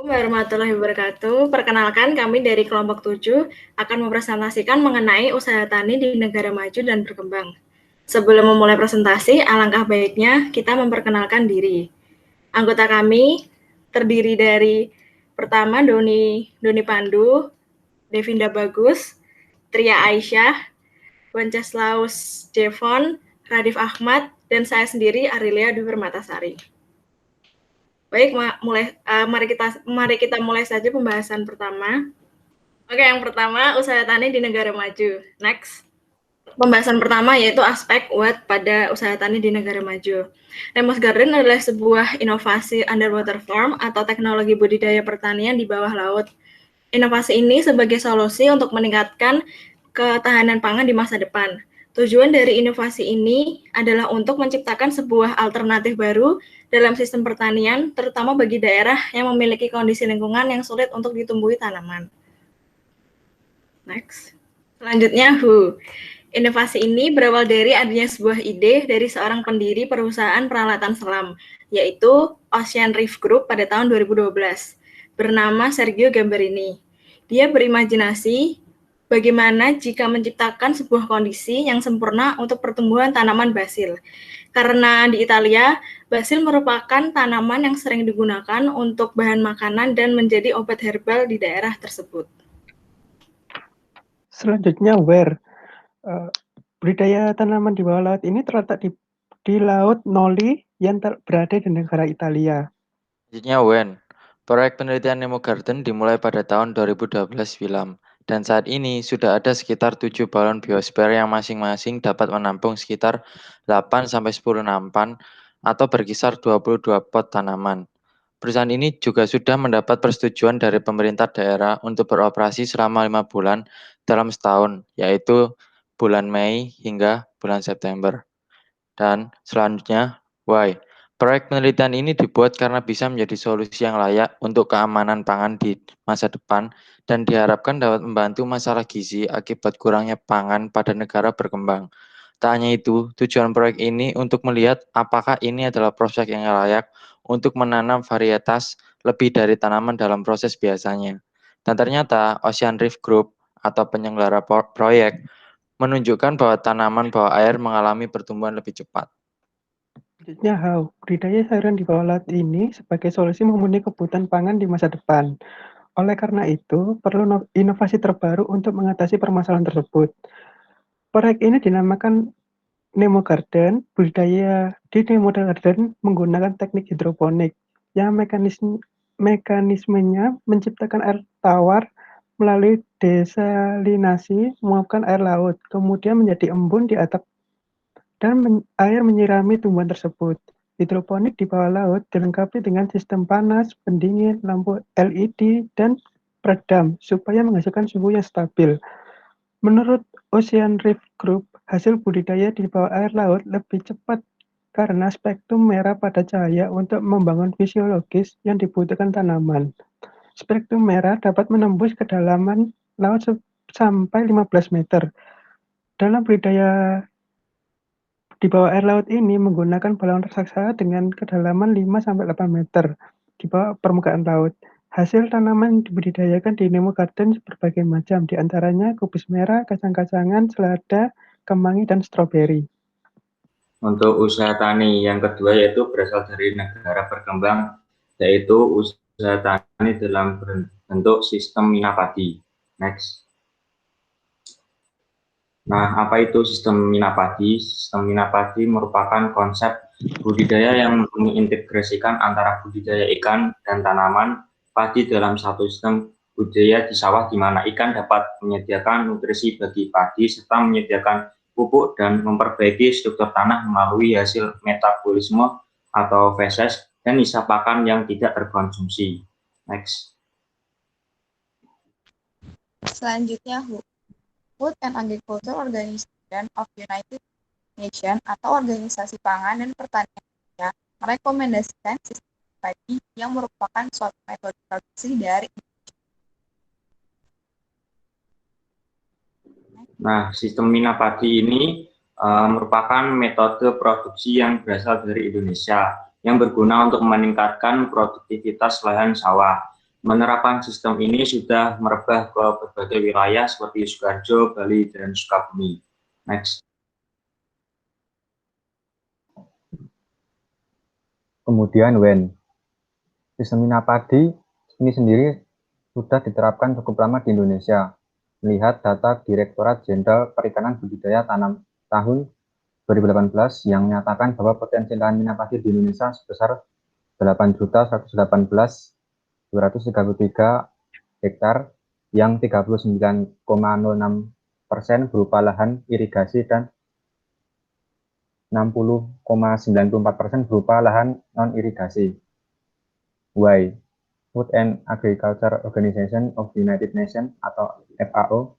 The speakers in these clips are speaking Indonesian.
Warahmatullahi wabarakatuh. Perkenalkan, kami dari kelompok 7 akan mempresentasikan mengenai usaha tani di negara maju dan berkembang. Sebelum memulai presentasi, alangkah baiknya kita memperkenalkan diri. Anggota kami terdiri dari pertama Doni Pandu, Devinda Bagus, Tria Aisyah, Wenceslaus Devon, Radif Ahmad, dan saya sendiri Arilia Dwi Permatasari. Baik, mari kita mulai saja pembahasan pertama. Oke, yang pertama usaha tani di negara maju. Next. Pembahasan pertama yaitu aspek UAT pada usaha tani di negara maju. Remus Garden adalah sebuah inovasi underwater farm atau teknologi budidaya pertanian di bawah laut. Inovasi ini sebagai solusi untuk meningkatkan ketahanan pangan di masa depan. Tujuan dari inovasi ini adalah untuk menciptakan sebuah alternatif baru dalam sistem pertanian, terutama bagi daerah yang memiliki kondisi lingkungan yang sulit untuk ditumbuhi tanaman. Next. Selanjutnya, inovasi ini berawal dari adanya sebuah ide dari seorang pendiri perusahaan peralatan selam, yaitu Ocean Reef Group pada tahun 2012, bernama Sergio Gambarini. Dia berimajinasi bagaimana jika menciptakan sebuah kondisi yang sempurna untuk pertumbuhan tanaman basil. Karena di Italia, basil merupakan tanaman yang sering digunakan untuk bahan makanan dan menjadi obat herbal di daerah tersebut. Selanjutnya, budidaya tanaman di bawah laut ini terletak di Laut Noli yang berada di negara Italia. Selanjutnya, proyek penelitian Nemo Garden dimulai pada tahun 2012 silam, dan saat ini sudah ada sekitar 7 balon biosfer yang masing-masing dapat menampung sekitar 8-10 nampan atau berkisar 22 pot tanaman. Perusahaan ini juga sudah mendapat persetujuan dari pemerintah daerah untuk beroperasi selama 5 bulan dalam setahun, yaitu bulan Mei hingga bulan September. Dan selanjutnya, why? Proyek penelitian ini dibuat karena bisa menjadi solusi yang layak untuk keamanan pangan di masa depan dan diharapkan dapat membantu masalah gizi akibat kurangnya pangan pada negara berkembang. Tak hanya itu, tujuan proyek ini untuk melihat apakah ini adalah prospek yang layak untuk menanam varietas lebih dari tanaman dalam proses biasanya. Dan ternyata Ocean Reef Group atau penyelenggara proyek menunjukkan bahwa tanaman bawah air mengalami pertumbuhan lebih cepat. Selanjutnya, budidaya sayuran di bawah laut ini sebagai solusi memenuhi kebutuhan pangan di masa depan. Oleh karena itu, perlu inovasi terbaru untuk mengatasi permasalahan tersebut. Proyek ini dinamakan Nemo Garden. Budidaya di Nemo Garden menggunakan teknik hidroponik yang mekanismenya menciptakan air tawar melalui desalinasi menguapkan air laut, kemudian menjadi embun di atap dan air menyirami tumbuhan tersebut. Hidroponik di bawah laut dilengkapi dengan sistem panas, pendingin, lampu LED, dan peredam supaya menghasilkan suhu yang stabil. Menurut Ocean Reef Group, hasil budidaya di bawah air laut lebih cepat karena spektrum merah pada cahaya untuk membangun fisiologis yang dibutuhkan tanaman. Spektrum merah dapat menembus kedalaman laut sampai 15 meter. Dalam budidaya di bawah air laut ini menggunakan balon raksasa dengan kedalaman 5-8 meter di bawah permukaan laut. Hasil tanaman dibudidayakan di Nemo Garden berbagai macam, di antaranya kubis merah, kacang-kacangan, selada, kemangi, dan stroberi. Untuk usaha tani yang kedua yaitu berasal dari negara berkembang, yaitu usaha tani dalam bentuk sistem minapadi. Next. Nah, apa itu sistem minapadi? Sistem minapadi merupakan konsep budidaya yang mengintegrasikan antara budidaya ikan dan tanaman padi dalam satu sistem budidaya di sawah, di mana ikan dapat menyediakan nutrisi bagi padi serta menyediakan pupuk dan memperbaiki struktur tanah melalui hasil metabolisme atau feses dan sisa pakan yang tidak terkonsumsi. Next. Selanjutnya, Food and Agriculture Organization of United Nations atau Organisasi Pangan dan Pertanian Dunia merekomendasikan sistem padi yang merupakan suatu metode produksi dari Nah, sistem minapadi ini merupakan metode produksi yang berasal dari Indonesia yang berguna untuk meningkatkan produktivitas lahan sawah, Penerapan sistem ini sudah merebah ke berbagai wilayah seperti Sukoharjo, Bali, dan Sukabumi. Next. Kemudian WEN. Sistem Minapadi ini sendiri sudah diterapkan cukup lama di Indonesia. Melihat data Direktorat Jenderal Perikanan Budidaya Tanam tahun 2018 yang menyatakan bahwa potensi lahan minapadi di Indonesia sebesar 8.118.233 hektar yang 39,06% berupa lahan irigasi dan 60,94% berupa lahan non-irigasi. Y. Food and Agriculture Organization of the United Nations atau FAO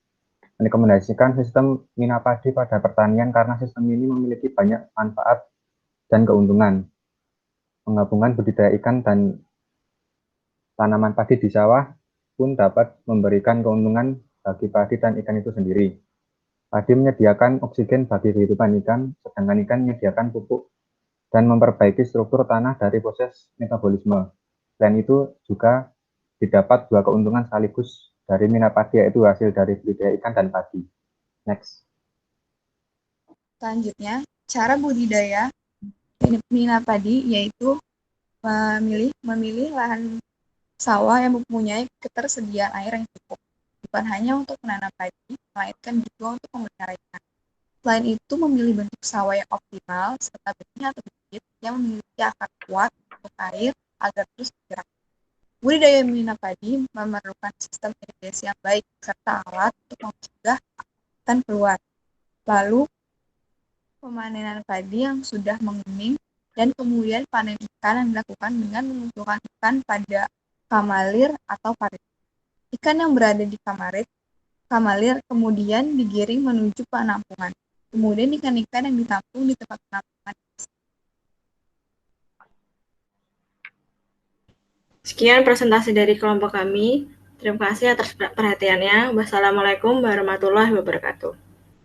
merekomendasikan sistem minapadi pada pertanian karena sistem ini memiliki banyak manfaat dan keuntungan. Penggabungan budidaya ikan dan tanaman padi di sawah pun dapat memberikan keuntungan bagi padi dan ikan itu sendiri. Padi menyediakan oksigen bagi kehidupan ikan, sedangkan ikan menyediakan pupuk dan memperbaiki struktur tanah dari proses metabolisme. Selain itu juga didapat dua keuntungan sekaligus dari minapadi, yaitu hasil dari budidaya ikan dan padi. Next. Selanjutnya, cara budidaya minapadi yaitu memilih lahan sawah yang mempunyai ketersediaan air yang cukup, bukan hanya untuk menanam padi, melainkan juga untuk memelihara ikan. Selain itu, memilih bentuk sawah yang optimal serta benih atau bibit yang memiliki akar kuat untuk air agar terus bergerak. Budidaya minapadi memerlukan sistem irigasi yang baik serta alat untuk mencegah ikan keluar. Lalu, pemanenan padi yang sudah menguning dan kemudian panen ikan yang dilakukan dengan mengumpulkan ikan pada kamalir atau parit. Ikan yang berada di kamalir kemudian digiring menuju penampungan. Kemudian ikan-ikan yang ditampung di tempat penampungan. Sekian presentasi dari kelompok kami. Terima kasih atas perhatiannya. Wassalamualaikum warahmatullahi wabarakatuh.